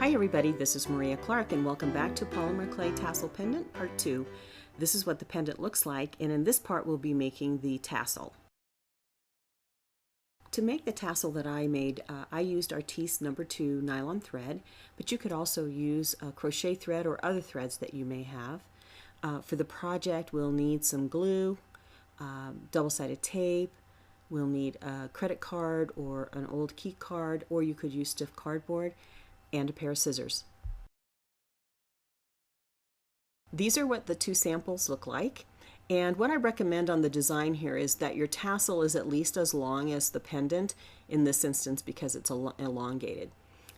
Hi everybody, this is Maria Clark and welcome back to Polymer Clay Tassel Pendant Part 2. This is what the pendant looks like, and in this part we'll be making the tassel. To make the tassel that I made, I used Artiste number 2 nylon thread, but you could also use crochet thread or other threads that you may have. For the project we'll need some glue, double-sided tape, we'll need a credit card or an old key card, or you could use stiff cardboard, and a pair of scissors. These are what the two samples look like, and what I recommend on the design here is that your tassel is at least as long as the pendant in this instance because it's elongated.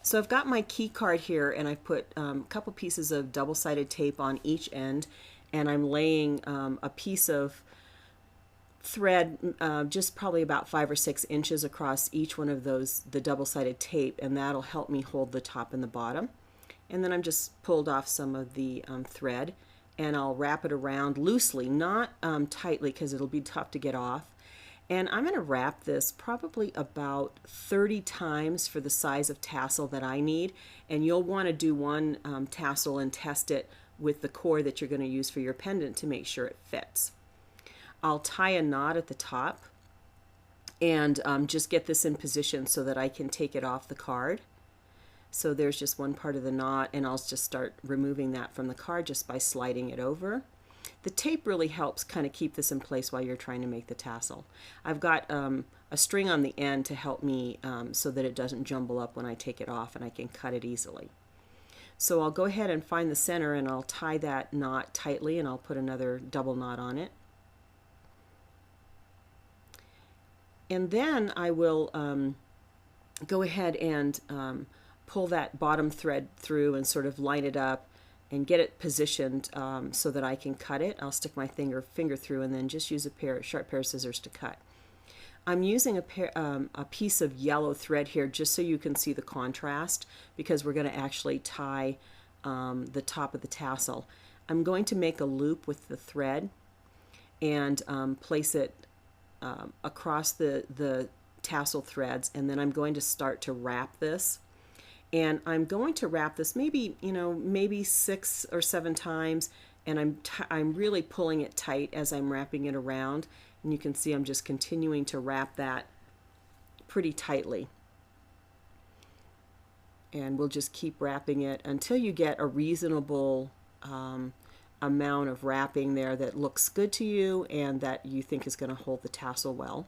So I've got my key card here, and I've put a couple pieces of double-sided tape on each end, and I'm laying a piece of thread just probably about 5 or 6 inches across each one of those, the double-sided tape, and that'll help me hold the top and the bottom. And then I'm just pulled off some of the thread, and I'll wrap it around loosely, not tightly because it'll be tough to get off. And I'm going to wrap this probably about 30 times for the size of tassel that I need, and you'll want to do one tassel and test it with the cord that you're going to use for your pendant to make sure it fits. I'll tie a knot at the top and just get this in position so that I can take it off the card. So there's just one part of the knot, and I'll just start removing that from the card just by sliding it over. The tape really helps kind of keep this in place while you're trying to make the tassel. I've got a string on the end to help me so that it doesn't jumble up when I take it off, and I can cut it easily. So I'll go ahead and find the center, and I'll tie that knot tightly, and I'll put another double knot on it. And then I will go ahead and pull that bottom thread through and sort of line it up and get it positioned so that I can cut it. I'll stick my finger through and then just use a sharp pair of scissors to cut. I'm using a piece of yellow thread here just so you can see the contrast, because we're going to actually tie the top of the tassel. I'm going to make a loop with the thread and place it across the tassel threads, and then I'm going to start to wrap this. And I'm going to wrap this maybe 6 or 7 times, and I'm really pulling it tight as I'm wrapping it around, and you can see I'm just continuing to wrap that pretty tightly. And we'll just keep wrapping it until you get a reasonable amount of wrapping there that looks good to you and that you think is going to hold the tassel well.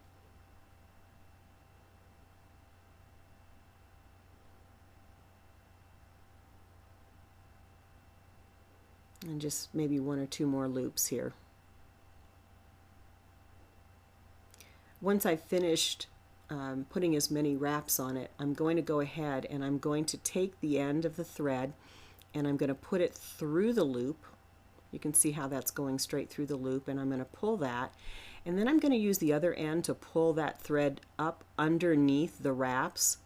And just maybe 1 or 2 more loops here. Once I've finished putting as many wraps on it, I'm going to go ahead and I'm going to take the end of the thread and I'm going to put it through the loop. You can see how that's going straight through the loop, and I'm going to pull that, and then I'm going to use the other end to pull that thread up underneath the wraps,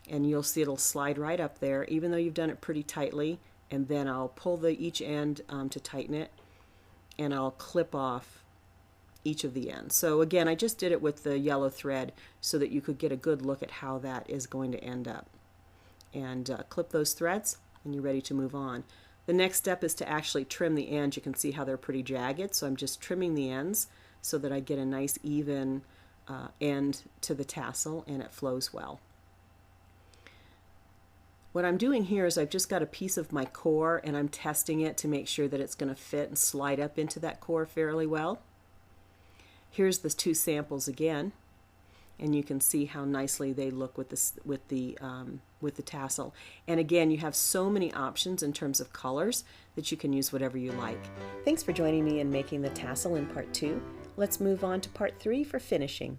and you'll see it'll slide right up there even though you've done it pretty tightly. And then I'll pull each end to tighten it, and I'll clip off each of the ends. So again, I just did it with the yellow thread so that you could get a good look at how that is going to end up. And clip those threads, and you're ready to move on. The next step is to actually trim the ends. You can see how they're pretty jagged, so I'm just trimming the ends so that I get a nice even end to the tassel and it flows well. What I'm doing here is I've just got a piece of my core and I'm testing it to make sure that it's going to fit and slide up into that core fairly well. Here's the 2 samples again, and you can see how nicely they look with the tassel. And again, you have so many options in terms of colors that you can use whatever you like. Thanks for joining me in making the tassel in part 2. Let's move on to part 3 for finishing.